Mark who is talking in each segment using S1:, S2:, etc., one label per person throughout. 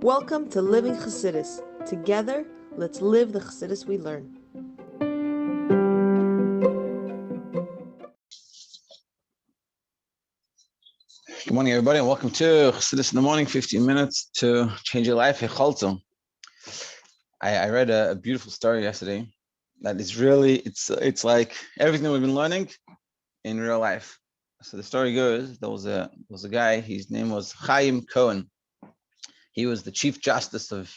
S1: Welcome to Living Chassidus. Together, let's live the Chassidus we learn.
S2: Good morning, everybody, and welcome to Chassidus in the morning, 15 minutes to change your life. Heichaltzu. I read a beautiful story yesterday that is really, it's like everything we've been learning in real life. So the story goes, there was a guy, his name was Chaim Cohen. He was the Chief Justice of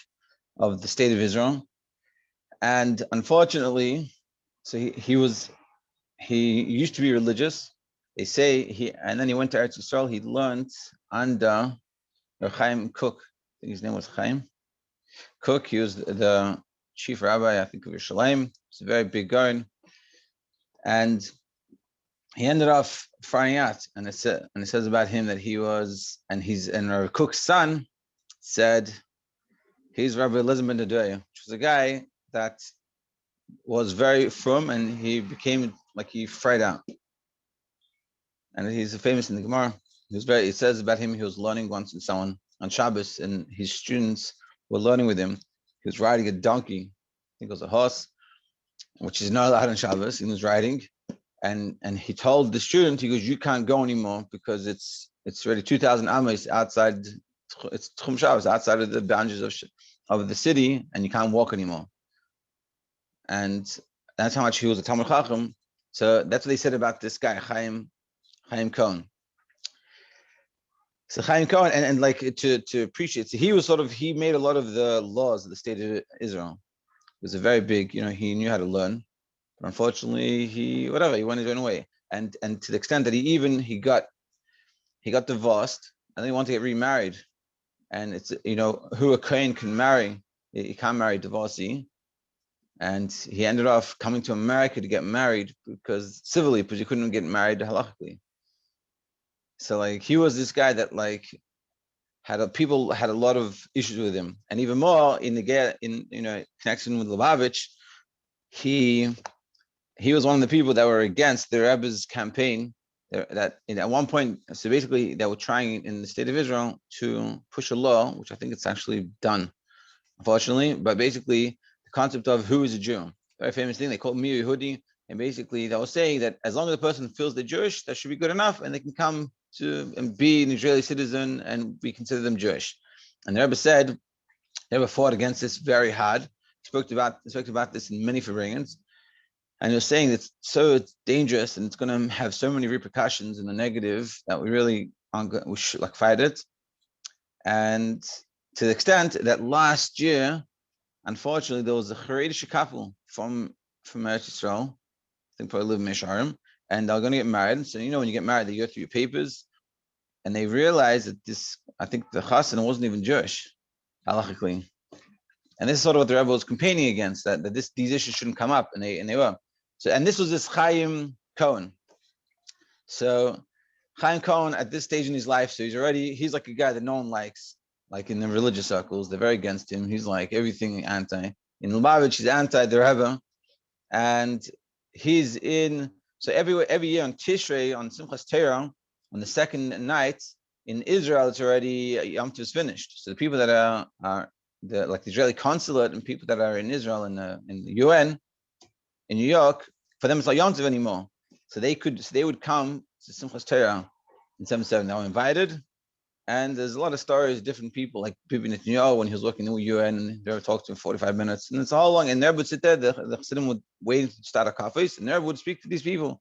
S2: the state of Israel. And unfortunately, so he used to be religious. They say and then he went to Eretz Yisrael. He learned under Chaim Cook. I think his name was Chaim Cook. He was the chief rabbi, I think, of Yerushalayim. He's a very big guy, and he ended up frying out. And it says about him that he was, and Rabbi Cook's son said he's Rabbi Elizabeth ben Dedoya, which was a guy that was very frum, and he became like he fried out. And he's famous in the Gemara. It says about him, he was learning once with someone on Shabbos, and his students were learning with him. He was riding a donkey, I think it was a horse, which is not allowed on Shabbos. He was riding, and he told the student, he goes, "You can't go anymore because it's already 2,000 amas outside. It's Tchum Shabbos, outside of the boundaries of the city, and you can't walk anymore." And that's how much he was a Talmud Chacham. So that's what they said about this guy, Chaim Cohen. So Chaim Cohen, and like to appreciate, so he made a lot of the laws of the state of Israel. It was a very big, he knew how to learn, but unfortunately he went his own way. And to the extent that he got divorced, and then he wanted to get remarried. And it's, who a Kohen can marry, he can't marry a divorcee. And he ended up coming to America to get married because he couldn't get married halachically. So like he was this guy that people had a lot of issues with him, and even more in connection with Lubavitch, he was one of the people that were against the Rebbe's campaign. That at one point, so basically they were trying in the state of Israel to push a law, which I think it's actually done, unfortunately. But basically, the concept of who is a Jew, very famous thing, they call me Yehudi, and basically they were saying that as long as the person feels they're Jewish, that should be good enough, and they can come to and be an Israeli citizen, and we consider them Jewish. And the Rebbe fought against this very hard. He spoke about this in many Farbrengens, and he was saying that it's dangerous and it's going to have so many repercussions in the negative that we should fight it. And to the extent that last year, unfortunately, there was a Haredi couple from Eretz Yisrael, I think probably live in Mesharim, and they're going to get married. So, when you get married, they go through your papers, and they realize that I think the chassan wasn't even Jewish, halachically. And this is sort of what the Rebbe was campaigning against, that these issues shouldn't come up, and they were. So, and this was this Chaim Cohen. So, Chaim Cohen at this stage in his life, so he's like a guy that no one likes, like in the religious circles, they're very against him. He's like everything anti. In Lubavitch, he's anti the Rebbe, and he's in. So every year on Tishrei, on Simchas Torah, on the second night in Israel, it's already Yom Tov is finished. So the people that are the Israeli consulate and people that are in Israel in the UN in New York, for them it's not Yom Tov anymore. So they would come to Simchas Torah in 77. They were invited, and there's a lot of stories, different people, like Bibi Netanyahu when he was working in the UN, and they would talk to him 45 minutes, and it's all long. And the Rebbe would sit there, the Chassidim would wait to start a kafis, and the Rebbe would speak to these people.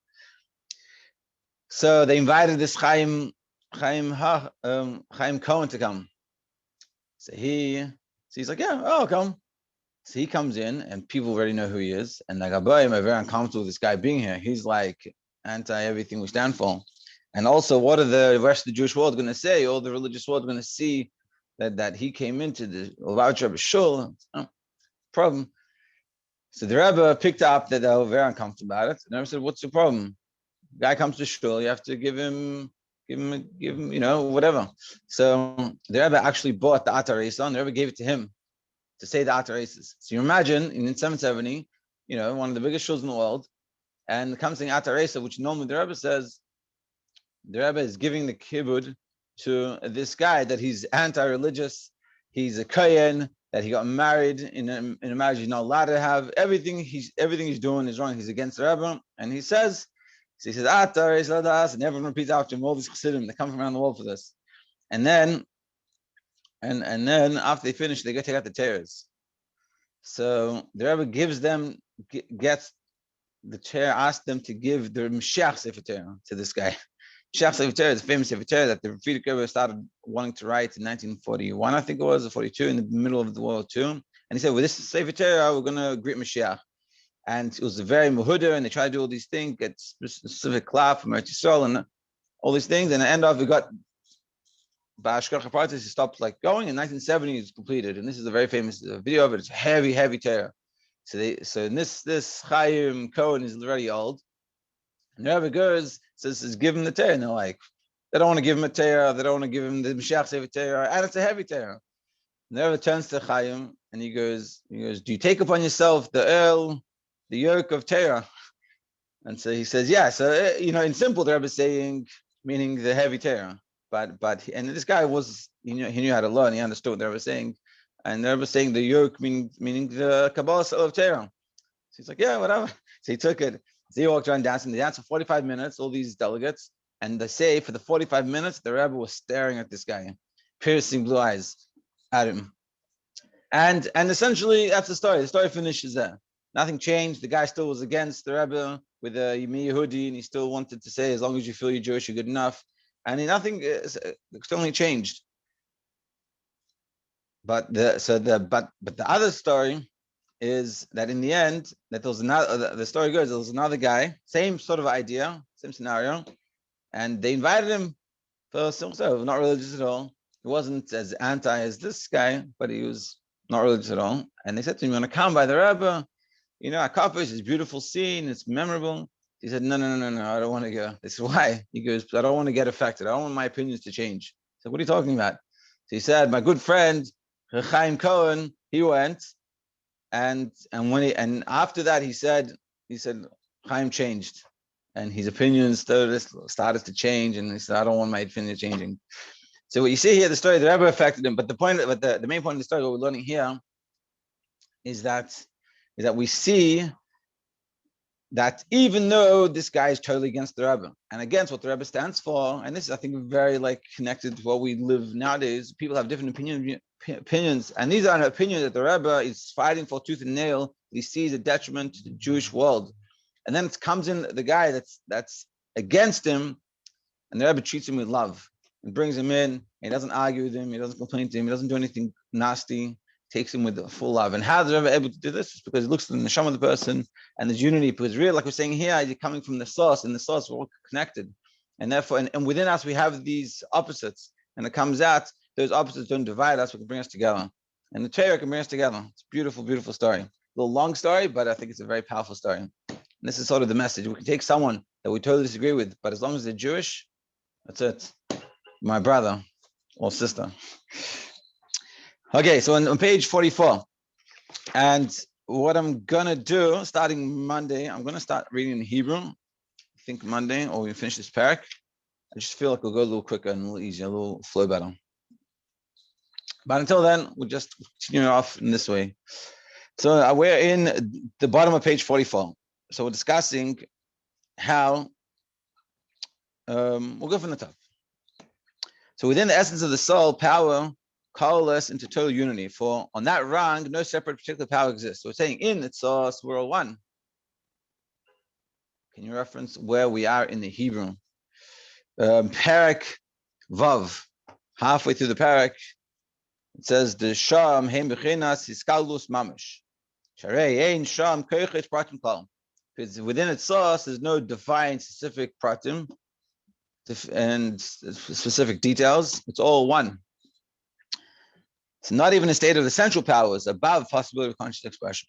S2: So they invited this Chaim Cohen to come. So he's like, yeah, I'll come. So he comes in, and people already know who he is. And like, I'm very uncomfortable with this guy being here. He's like anti everything we stand for. And also, what are the rest of the Jewish world going to say? All the religious world going to see that he came into the Lubavitch Rebbe Shul. Problem. So the Rebbe picked up that they were very uncomfortable about it. And the Rebbe said, "What's the problem? Guy comes to shul, you have to give him, whatever." So the Rebbe actually bought the Atar Eisa, and the Rebbe gave it to him to say the Atar Eisas. So you imagine in 770, one of the biggest shuls in the world, and it comes to Atar Eisa, which normally the Rebbe says, the Rebbe is giving the kibbud to this guy that he's anti-religious, he's a kohen, that he got married in a marriage he's not allowed to have. Everything he's doing is wrong. He's against the Rebbe, and he says, Atar is ladas, and everyone repeats after him all these chassidim that come from around the world for this. And then after they finish, they go take out the tears. So the Rebbe gets the chair, asked them to give the Mashiach Sefer Torah to this guy. Mashiach Sefer Torah is a famous Sefer Torah that the Frierdiker Rebbe started wanting to write in 1941, I think it was, or 42, in the middle of the World War II. And he said, with this Sefer Torah, we're going to greet Mashiach. And it was a very muhuda, and they tried to do all these things, get specific klaf from Eretz Yisrael and all these things. And at the end of it, we got Ba'ashkach Partis, he stopped like going. In 1970, it's completed. And this is a very famous video of it. It's heavy, heavy Torah. So in this Chaim Cohen is already old. And the Rebbe goes, says, give him the Torah. And they're like, they don't want to give him a Torah. They don't want to give him the Mashiach Sefer Torah. And it's a heavy Torah. And the Rebbe turns to Chaim and he goes, do you take upon yourself the yoke of Torah? And so he says, yeah. So, in simple, the Rebbe is saying, meaning the heavy Torah. But and this guy was, he knew how to learn. He understood what the Rebbe was saying. And the Rebbe was saying the yoke, meaning the Kabbalah of Torah. So he's like, yeah, whatever. So he took it. So he walked around dancing. They danced for 45 minutes, all these delegates. And they say for the 45 minutes, the Rebbe was staring at this guy, piercing blue eyes at him. And essentially, that's the story. The story finishes there. Nothing changed. The guy still was against the Rebbe with a Yehudi, and he still wanted to say, as long as you feel you're Jewish, you're good enough. And nothing externally changed. But the other story is that in the end, that there was another. The story goes, there was another guy, same sort of idea, same scenario, and they invited him for some stuff, not religious at all. He wasn't as anti as this guy, but he was not religious at all. And they said to him, "You want to come by the Rebbe? Akafish is a beautiful scene, it's memorable." He said, no, I don't want to go. They said, why? He goes, I don't want to get affected. I don't want my opinions to change. So what are you talking about? So he said, my good friend, Chaim Cohen, he went, and after that he said, Chaim changed. And his opinions started to change, and he said, I don't want my opinions changing. So what you see here, the story, the Rebbe affected him, but the main point of the story, what we're learning here, is that we see that even though this guy is totally against the Rebbe and against what the Rebbe stands for, and this is, I think, very connected to what we live nowadays. People have different opinions, and these are opinions that the Rebbe is fighting for tooth and nail. He sees a detriment to the Jewish world, and then it comes in the guy that's against him, and the Rebbe treats him with love and brings him in. He doesn't argue with him. He doesn't complain to him. He doesn't do anything nasty. Takes him with full love. And how is the Rebbe able to do this? It's because he looks at the neshama of the person and there's unity. Because really, like we're saying here, you're coming from the source, and the source we're all connected. And therefore, and within us, we have these opposites. And it comes out, those opposites don't divide us, but can bring us together. And the Torah can bring us together. It's a beautiful, beautiful story. A little long story, but I think it's a very powerful story. And this is sort of the message. We can take someone that we totally disagree with, but as long as they're Jewish, that's it. My brother or sister. Okay, so on page 44, and what I'm gonna do, starting Monday, I'm gonna start reading in Hebrew. I think Monday, or we finish this parak. I just feel like we'll go a little quicker and a little easier, a little flow better. But until then, we'll just continue off in this way. So we're in the bottom of page 44. So we're discussing how, we'll go from the top. So within the essence of the soul, power coalesce into total unity. For on that rung, no separate particular power exists. So we're saying in its source, we're all one. Can you reference where we are in the Hebrew? Parak Vav, halfway through the parak, it says the Sham Heim Bechinas Hiskalus Mamish. Sharei Ein Sham Koichet Pratim Kal. Because within its source, there's no defined specific pratim and specific details. It's all one. It's not even a state of essential powers above possibility of conscious expression.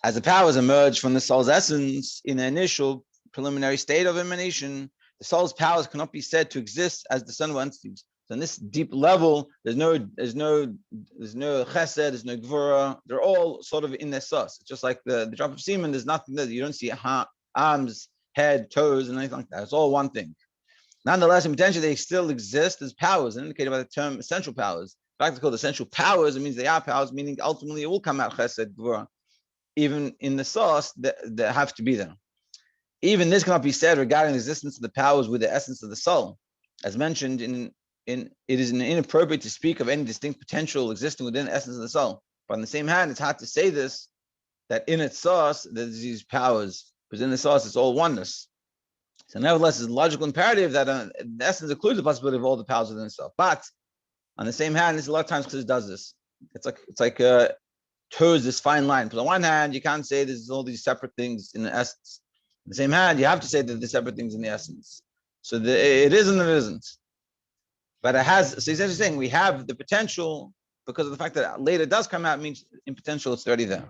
S2: As the powers emerge from the soul's essence in the initial preliminary state of emanation, the soul's powers cannot be said to exist as discernible entities. So in this deep level, there's no chesed, there's no gvura. They're all sort of in their source. It's just like the drop of semen. There's nothing there. You don't see arms, head, toes, and anything like that. It's all one thing. Nonetheless, in potential, they still exist as powers, indicated by the term essential powers. Practical, essential powers, it means they are powers, meaning ultimately it will come out chesed, gvura. Even in the source, that have to be there. Even this cannot be said regarding the existence of the powers with the essence of the soul. As mentioned, it is inappropriate to speak of any distinct potential existing within the essence of the soul. But on the same hand, it's hard to say this, that in its source, there's these powers, because in the source, it's all oneness. So nevertheless, it's a logical imperative that in essence includes the possibility of all the powers within itself. But on the same hand, there's a lot of times because it does this. It's like toes this fine line. Because on one hand, you can't say there's all these separate things in the essence. On the same hand, you have to say that there's separate things in the essence. So it is and it isn't. But it has, so he's saying we have the potential because of the fact that later it does come out, means in potential it's already there.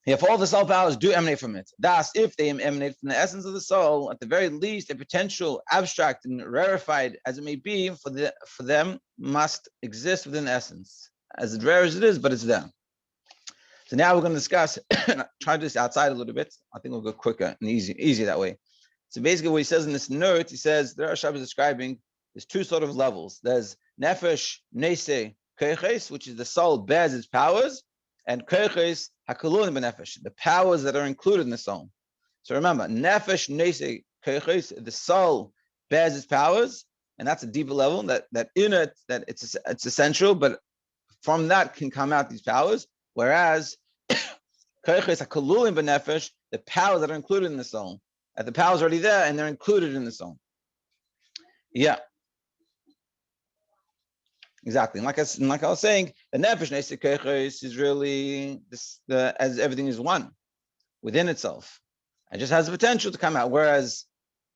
S2: If all the soul powers do emanate from it, thus, if they emanate from the essence of the soul, at the very least, a potential, abstract and rarefied as it may be, for them must exist within the essence, as rare as it is, but it's there. So now we're going to discuss, try to do this outside a little bit. I think we'll go quicker and easier that way. So basically what he says in this note, he says, there are Shabbos describing, there's two sort of levels. There's nefesh, neise, koiches, which is the soul bears its powers, and koiches, hakalun benefesh, the powers that are included in the soul. So remember, nefesh, neise, koiches, the soul bears its powers, and that's a deeper level, that in it, that it's essential, but from that can come out these powers. Whereas koiches, hakalun benefesh, the powers that are included in the soul, the powers are already there and they're included in the soul. Yeah. Exactly. And like I was saying, the nefesh neise koiches is really this, as everything is one within itself. It just has the potential to come out. Whereas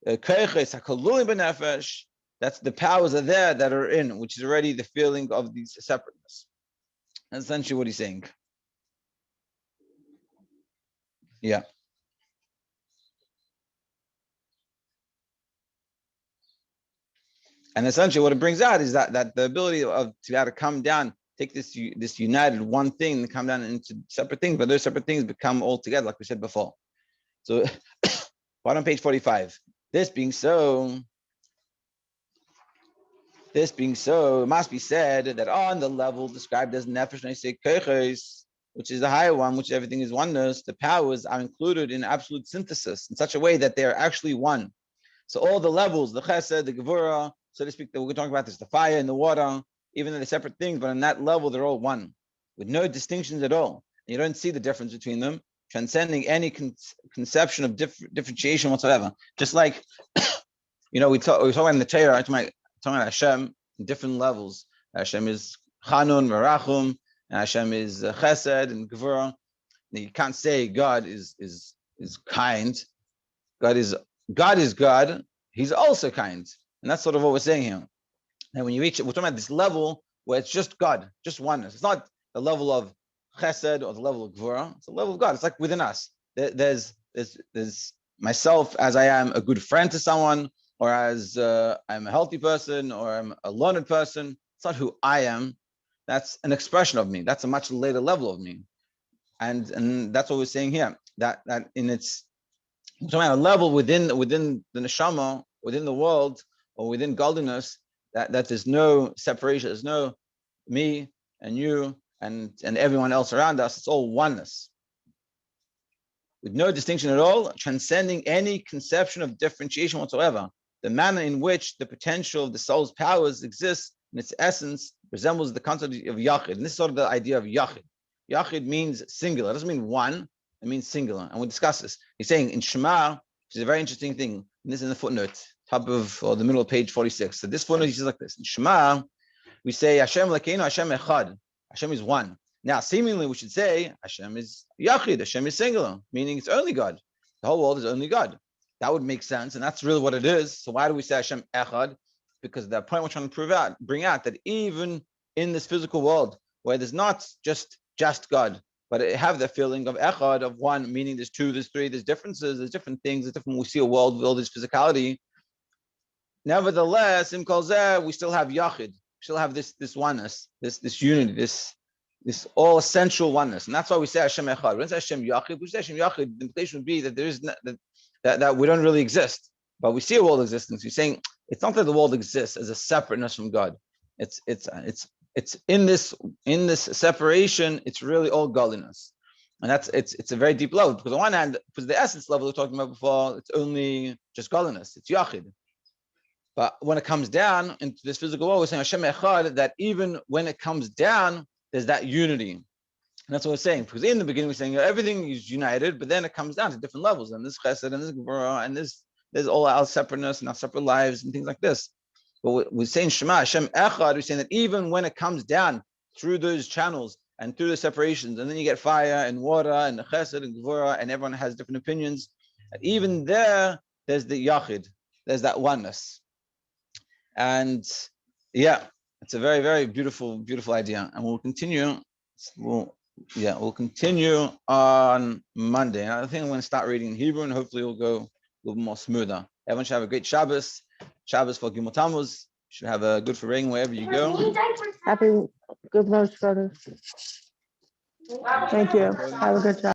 S2: koiches hakalui benefesh, that's the powers are there that are in, which is already the feeling of the separateness. That's essentially what he's saying. Yeah. And essentially what it brings out is that the ability of to be able to come down, take this united one thing and come down into separate things, but those separate things become all together, like we said before. So bottom page 45. This being so, it must be said that on the level described as nefesh neise koiches, which is the higher one, which everything is oneness, the powers are included in absolute synthesis in such a way that they are actually one. So all the levels, the chesed, the gevura, so to speak, that we're talking about this, the fire and the water, even though they're separate things, but on that level, they're all one, with no distinctions at all. And you don't see the difference between them, transcending any conception of differentiation whatsoever. Just like, we're talking about in the Torah, I'm talking about Hashem in different levels. Hashem is Chanun, Merachum, and Hashem is Chesed and Gevura. You can't say God is kind. God is God. He's also kind. And that's sort of what we're saying here. And when you reach it, we're talking about this level where it's just God, just oneness. It's not the level of chesed or the level of gvura. It's the level of God. It's like within us. There's myself as I am a good friend to someone, or as I'm a healthy person, or I'm a learned person. It's not who I am. That's an expression of me. That's a much later level of me. And that's what we're saying here. That in its we're talking about a level within the neshama, within the world, or within godliness, that there's no separation, there's no me and you and everyone else around us. It's all oneness, with no distinction at all, transcending any conception of differentiation whatsoever. The manner in which the potential of the soul's powers exists in its essence resembles the concept of Yachid. And this is sort of the idea of Yachid. Yachid means singular. It doesn't mean one. It means singular. And we'll discuss this. He's saying in Shema, which is a very interesting thing, and this is in the footnote, top of, or the middle of page 46. So this footnote, he says like this. In Shema, we say, Hashem Lekeinu, Hashem Echad. Hashem is one. Now, seemingly, we should say, Hashem is Yachid. Hashem is singular, meaning it's only God. The whole world is only God. That would make sense, and that's really what it is. So why do we say Hashem Echad? Because the point we're trying to bring out that even in this physical world, where there's not just God, but it have the feeling of Echad, of one, meaning there's two, there's three, there's differences, there's different things, there's different, we see a world with all this physicality. Nevertheless, in Kol Zeh, we still have Yachid, we still have this oneness, this unity, this all essential oneness. And that's why we say Hashem Echad. When we say Hashem Yachid, we say Hashem Yachid, the implication would be that there is that we don't really exist, but we see a world existence. You're saying it's not that the world exists as a separateness from God. It's in this separation. It's really all godliness, and it's a very deep level, because on one hand, because the essence level we were talking about before, it's only just godliness. It's Yachid. But when it comes down into this physical world, we're saying Hashem Echad, that even when it comes down, there's that unity. And that's what we're saying. Because in the beginning, we're saying everything is united, but then it comes down to different levels. And this chesed, and this gevurah, and there's all our separateness and our separate lives and things like this. But we're saying Shema, Hashem Echad, we're saying that even when it comes down through those channels and through the separations, and then you get fire and water and the chesed and gevurah, and everyone has different opinions, even there's the Yachid, there's that oneness. And yeah, it's a very, very beautiful, beautiful idea. And we'll continue. We'll continue on Monday. And I think I'm going to start reading in Hebrew, and hopefully it'll go a little more smoother. Everyone should have a great Shabbos. Shabbos for Gimel Tammuz. Should have a good foraying wherever you go.
S1: Happy good lunch, brother. Thank you. Have a good job.